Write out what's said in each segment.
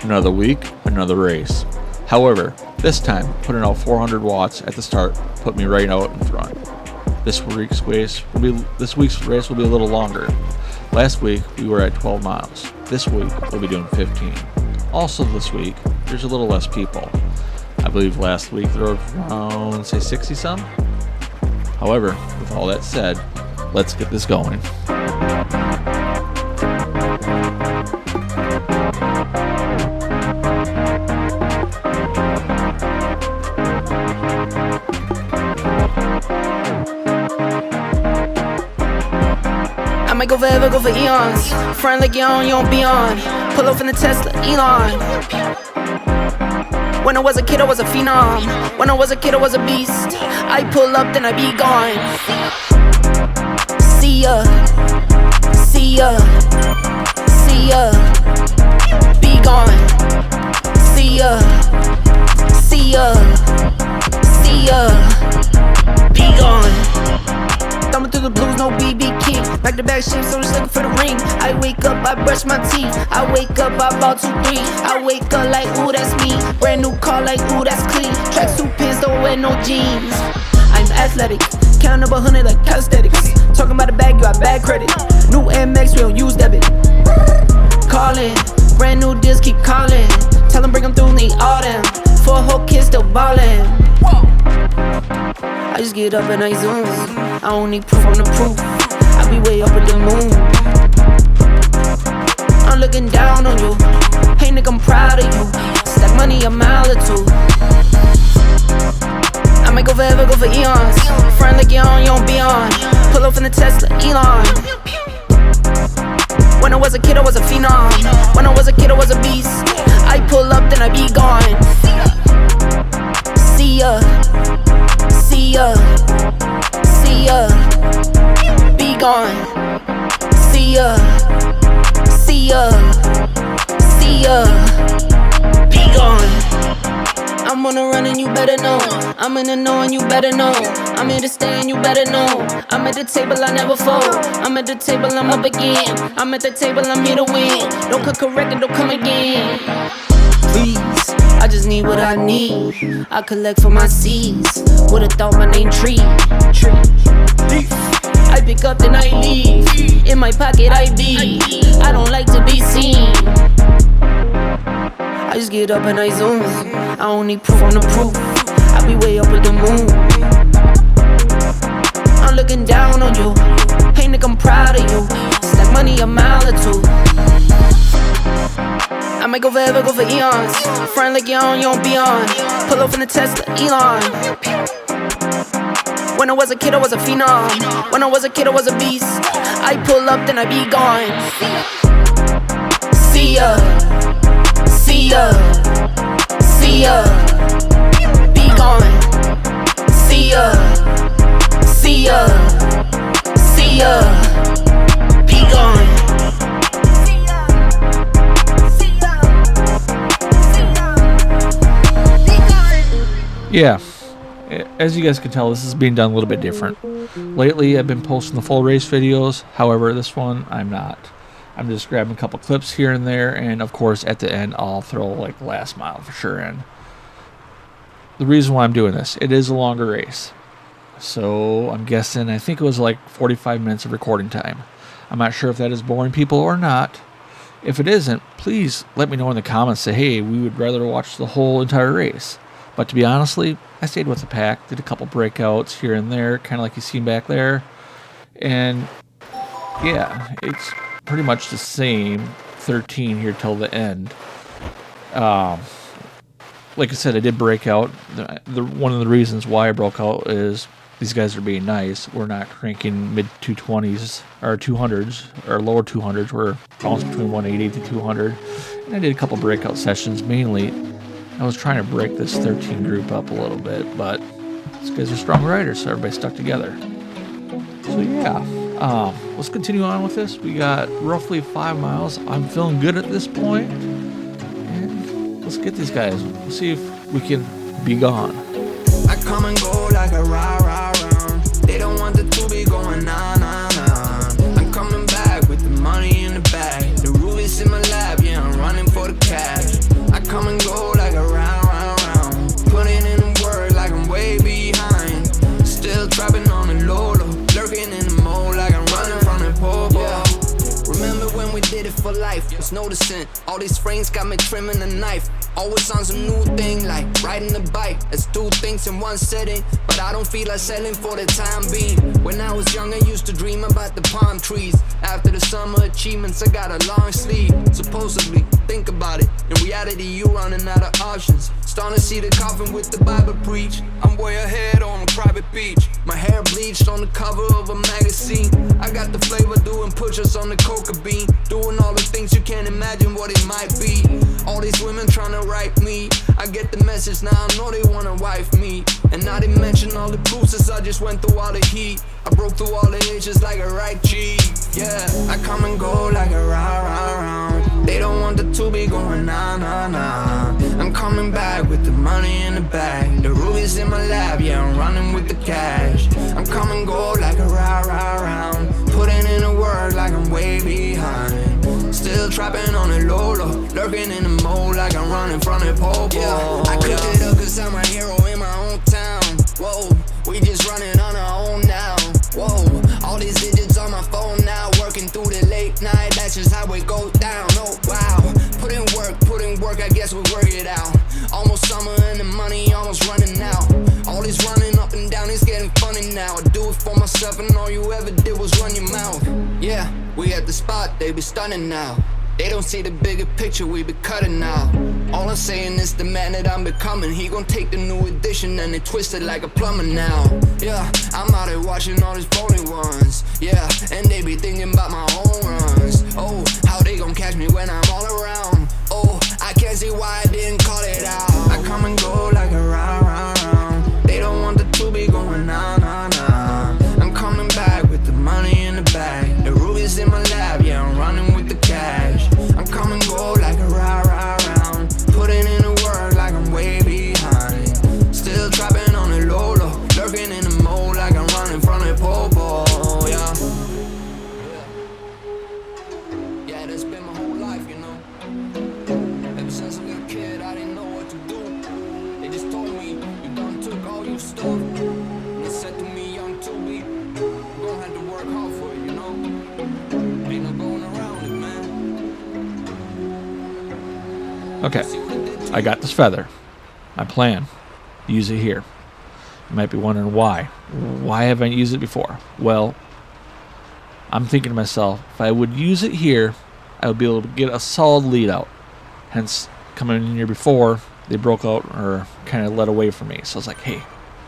Another week, another race. However, this time, putting out 400 watts at the start put me right out in front. This week's race will be a little longer. Last week, we were at 12 miles. This week, we'll be doing 15. Also this week, there's a little less people. I believe last week there were around, say, 60 some. However, with all that said, let's get this going. I might go forever, go for eons. Front like you don't be on. Pull off in the Tesla, Elon. When I was a kid, I was a phenom. When I was a kid, I was a beast. I pull up, then I be gone. See ya, see ya, see ya. Be gone. See ya, see ya, see ya. Be gone. Thumbing through the blues, no BB King. Back to back shit, so just looking for the ring. I wake up, I brush my teeth. I wake up, I bought 2, 3. I wake up like, ooh, that's me. Brand new car, like, ooh, that's clean. Tracksuit pants, don't wear no jeans. I'm athletic, counting up 100 like calisthenics. Talking about a bag, you got bad credit. New MX, we don't use debit. Calling, brand new deals, keep calling. Tell them bring them through, need all them. For a whole kid, still ballin'. I just get up and I zoom. I don't need proof, I'm the proof. I be way up at the moon. I'm looking down on you. Hey nigga, I'm proud of you. Stack money a mile or 2. I might go forever, go for eons. Front like you don't be on. Pull off in the Tesla, Elon. When I was a kid, I was a phenom. When I was a kid, I was a beast. I pull up, then I be gone. See ya, see ya, see ya. Be gone. See ya, see ya, see ya. Be gone. I'm on a run and you better know. I'm in the know and you better know. I'm here to stay and you better know. I'm at the table, I never fold. I'm at the table, I'm up again. I'm at the table, I'm here to win. Don't cut correct and don't come again. Please, I just need what I need. I collect for my seeds. Would've thought my name Tree. I pick up then I leave. In my pocket I be. I don't like to be seen. I just get up and I zoom. I don't need proof, I'm the proof. I be way up with the moon. I'm looking down on you. Hey nigga, I'm proud of you. Stack money a mile or 2. I might go forever, go for eons. Front like you don't be on. Pull off in the Tesla, Elon. When I was a kid, I was a phenom. When I was a kid, I was a beast. I pull up, then I be gone. See ya, see ya, see ya. Be gone. See ya, see ya, see ya. Be gone. Yeah, as you guys can tell, this is being done a little bit different. Lately, I've been posting the full race videos. However, this one, I'm not. I'm just grabbing a couple clips here and there, and of course, at the end, I'll throw like the last mile for sure in. The reason why I'm doing this, it is a longer race. So, I'm guessing, I think it was like 45 minutes of recording time. I'm not sure if that is boring people or not. If it isn't, please let me know in the comments. Say, hey, we would rather watch the whole entire race. But to be honestly, I stayed with the pack, did a couple breakouts here and there, kind of like you see back there. And yeah, it's pretty much the same 13 here till the end. Like I said, I did break out. One of the reasons why I broke out is these guys are being nice. We're not cranking mid 220s or 200s or lower 200s. We're bouncing between 180 to 200. And I did a couple breakout sessions. Mainly, I was trying to break this 13 group up a little bit, but these guys are strong riders, so everybody stuck together. So yeah, let's continue on with this. We got roughly 5 miles. I'm feeling good at this point. And let's get these guys. We'll see if we can be gone. I come and go like a rah. They don't want the 2 be going nah. I'm coming back with the money in the bag. The rubies in my lap, yeah, I'm running for the cash. was noticing all these frames got me trimming a knife. Always on some new thing, like riding a bike. Let's do things in one setting, but I don't feel like selling for the time being. When I was young, I used to dream about the palm trees. After the summer achievements, I got a long sleeve. Supposedly, think about it. In reality, you running out of options. Starting to see the coffin with the Bible preach. I'm way ahead on a private beach. My hair bleached on the cover of a magazine. I got the flavor doing push-ups on the coca bean. Doing all the things you can't imagine what it might be. All these women trying to write me. I get the message now, I know they wanna wife me. And not to mention all the bruises, I just went through all the heat. I broke through all the edges like a right cheek. Yeah, I come and go like a round. They don't want the two be going nah. I'm coming back with the money in the bag. The rubies in my lap, yeah, I'm running with the cash. I'm come and go like a round. Putting in the work like I'm way behind. Still trapping on the low, lurking in the mold like I'm running from the pole. Yeah, I cooked it up cause I'm a hero in my own town. Whoa, we just running on our own now. Whoa, all these digits on my phone now. Working through the late night, that's just how it go down. Oh wow, put in work, I guess we'll work it out. Almost summer and the money almost running out. All this running up and down, it's getting funny now. I do it for myself and all you ever did was run your mouth. Yeah, we at the spot, they be stunning now. They don't see the bigger picture, we be cutting now. All I'm saying is the man that I'm becoming. He gon' take the new edition and then twist it like a plumber now. Yeah, I'm out here watching all these phony ones. Yeah, and they be thinking about my own runs. Oh, how they gon' catch me when I'm all around. Oh, I can't see why I didn't call it out. I come and go like a round. They don't want the two be going nah. I'm coming back with the money in the bag. The rubies in my lap, yeah, I'm running with the cash. I'm come and go like a round. Putting in the work like I'm way behind. Still trapping on the low, lurking in the mold like I'm running from the popo, yeah. Yeah, that's been my whole life, you know. Ever since a little kid, I didn't know what to do. They just told me, you done took all your stuff. And they said to me, young 2B, you gon' have to work hard for it, you know. Ain't no going around it, man. Okay, I got this feather. My plan, use it here. You might be wondering why. Why haven't I used it before? Well, I'm thinking to myself, if I would use it here, I would be able to get a solid lead out. Hence, coming in here before, they broke out or kind of led away from me. So I was like, hey,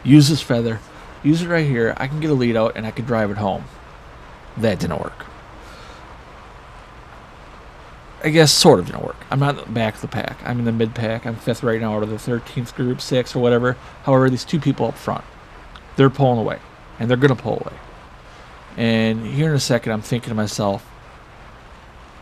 use this feather. Use it right here. I can get a lead out and I can drive it home. That didn't work. I guess sort of didn't work. I'm not in the back of the pack. I'm in the mid pack. I'm 5th right now out of the 13th group, 6th or whatever. However, these two people up front, they're pulling away. And they're going to pull away. And here in a second, I'm thinking to myself,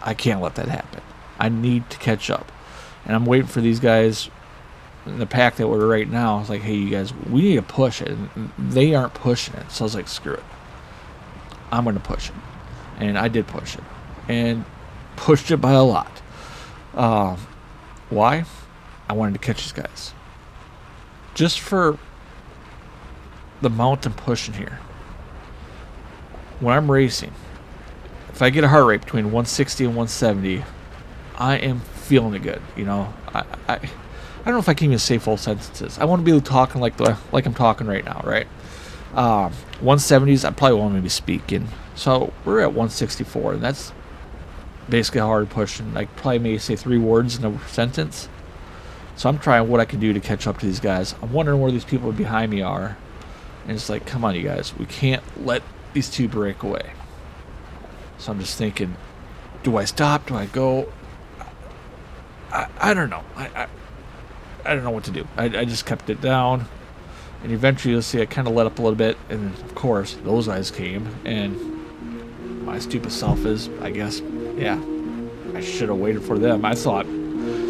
I can't let that happen. I need to catch up. And I'm waiting for these guys in the pack that we're right now. I was like, hey, you guys, we need to push it. And they aren't pushing it. So I was like, screw it. I'm going to push it. And I did push it. And pushed it by a lot. Why? I wanted to catch these guys. Just for the mountain pushing here. When I'm racing, if I get a heart rate between 160 and 170, I am feeling it good. You know, I don't know if I can even say full sentences. I want to be talking like I'm talking right now, right? 170s, I probably won't even be speaking. So we're at 164, and that's basically hard pushing. Like probably may say 3 words in a sentence. So I'm trying what I can do to catch up to these guys. I'm wondering where these people behind me are. And it's like, come on, you guys. We can't let these two break away. So I'm just thinking, do I stop? Do I go? I don't know. I don't know what to do. I just kept it down. And eventually you'll see I kind of let up a little bit. And of course, those guys came. And my stupid self is, I guess, yeah, I should have waited for them. I thought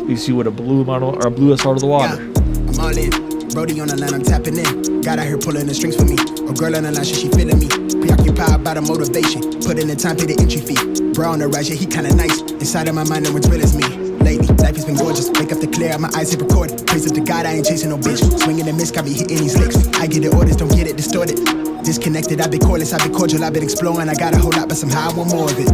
these two would have blew us out of the water. Yeah, I'm all in. Brody on the line, I'm tapping in. Got out here pulling the strings for me. A girl on the line, she feeling me. Preoccupied by the motivation. Put in the time, pay the entry fee. Bro on the rise, yeah, he kinda nice. Inside of my mind, no one's real as me. Lately, life has been gorgeous. Wake up to clear, my eyes hit record. Praise up to God, I ain't chasing no bitch. Swinging and miss, got me hitting these licks. I get the orders, don't get it distorted. Disconnected, I've been cordless, I've been cordial, I've been exploring. I got a whole lot, but somehow I want more of it.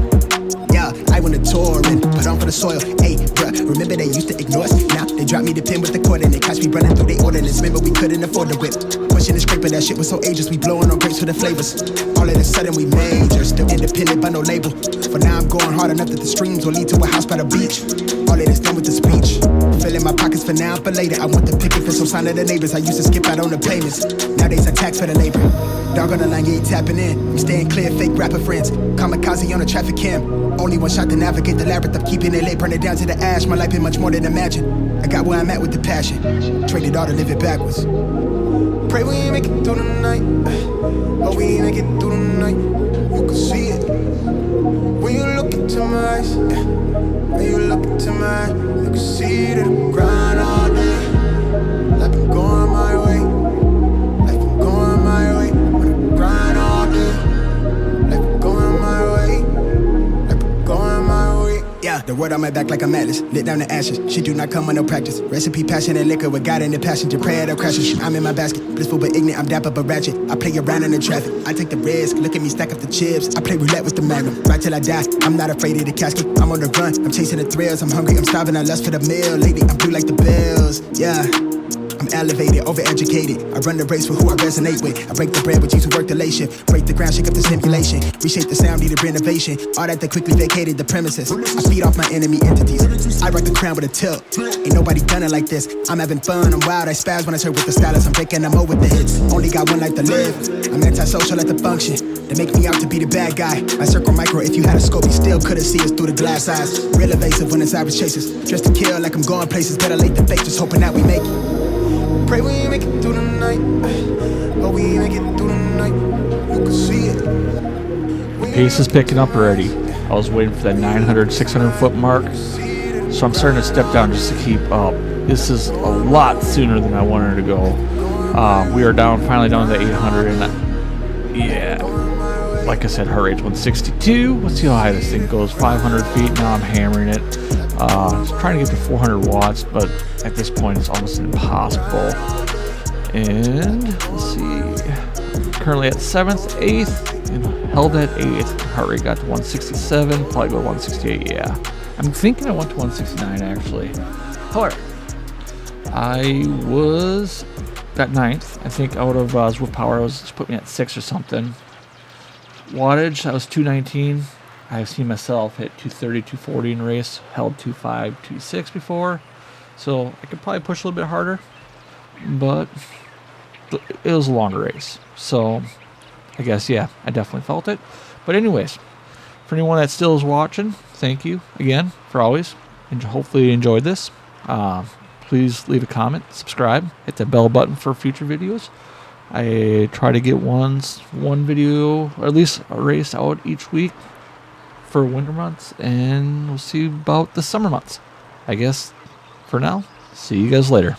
Yeah, Yeah, I went to tour and put on for the soil. Hey, bruh, remember they used to ignore us? Now they dropped me the pin with the cord and they catch me running through the ordinance. Remember we couldn't afford the whip. Pushing the scraper, that shit was so ageless. We blowing on grapes for the flavors. All of a sudden we major, still independent by no label. For now I'm going hard enough that the streams will lead to a house by the beach. All of this done with the speech. Filling my pockets for now, for later. I want the picket for some sign of the neighbors. I used to skip out on the payments. Nowadays I tax for the labor. Dog on the line, yeah, he tapping in. I'm staying clear, fake rapper friends. Kamikaze on the traffic cam. Only one shot to navigate the labyrinth. I'm keeping it late, burn it down to the ash. My life been much more than imagine. I got where I'm at with the passion. Traded all to live it backwards. Pray we make it through the night. Oh, we make it through the night. You can see it when you look into my eyes. When you look into my eyes, you can see that I'm grind all day. Like I'm going my way. Like I'm going my way. When I grind all day. Like I'm going my way. Like I'm going my way. Yeah, the word on my back like I'm Atlas. Lit down the ashes. Shit do not come with no practice. Recipe, passion, and liquor with God in the passenger. Prayer that crashes. I'm in my basket. Blissful but ignorant. I'm dapper but ratchet. I play around in the traffic. I take the risk. Look at me stack up the chips. I play roulette with the magnum. Right till I die. I'm not afraid of the casket. I'm on the run. I'm chasing the thrills. I'm hungry. I'm starving. I lust for the meal. Lately, I'm blue like the bills. Yeah. I'm elevated, overeducated. I run the race for who I resonate with. I break the bread with Jesus who work the late shift. Break the ground, shake up the simulation. Reshape the sound, needed renovation. All that quickly vacated the premises. I feed off my enemy entities. I rock the crown with a tilt. Ain't nobody done it like this. I'm having fun, I'm wild, I spaz when I serve with the stylist. I'm breaking them over with the hits. Only got one life to live. I'm antisocial at the function. They make me out to be the bad guy. My circle micro, if you had a scope, you still couldn't see us through the glass eyes. Real evasive when it's average chases. Dressed to kill like I'm going places. Better late than fake, just hoping that we make it. Pray we make it through the night. Oh, we make it through the night. You can see it. The pace is picking up already. I was waiting for that 900, 600 foot mark. So I'm starting to step down just to keep up. This is a lot sooner than I wanted to go. We are finally down to 800, and yeah, like I said, heart rate's 162. Let's see how high this thing goes. 500 feet. Now I'm hammering it. Just trying to get to 400 watts, but at this point it's almost impossible. And let's see. Currently at 7th, 8th, and held at 8th. Heart rate got to 167. Probably go to 168. Yeah. I'm thinking I went to 169 actually. However, I was at 9th. I think out of Zwift Power, I was just put me at 6 or something. Wattage, I was 219. I've seen myself hit 230, 240 in a race. Held 2.5, 2.6 before. So I could probably push a little bit harder. But it was a longer race. So I guess, yeah, I definitely felt it. But anyways, for anyone that still is watching, thank you again for always. And hopefully you enjoyed this. Please leave a comment, subscribe, hit the bell button for future videos. I try to get one video, or at least a race out each week for winter months, and we'll see about the summer months. I guess for now, see you guys later.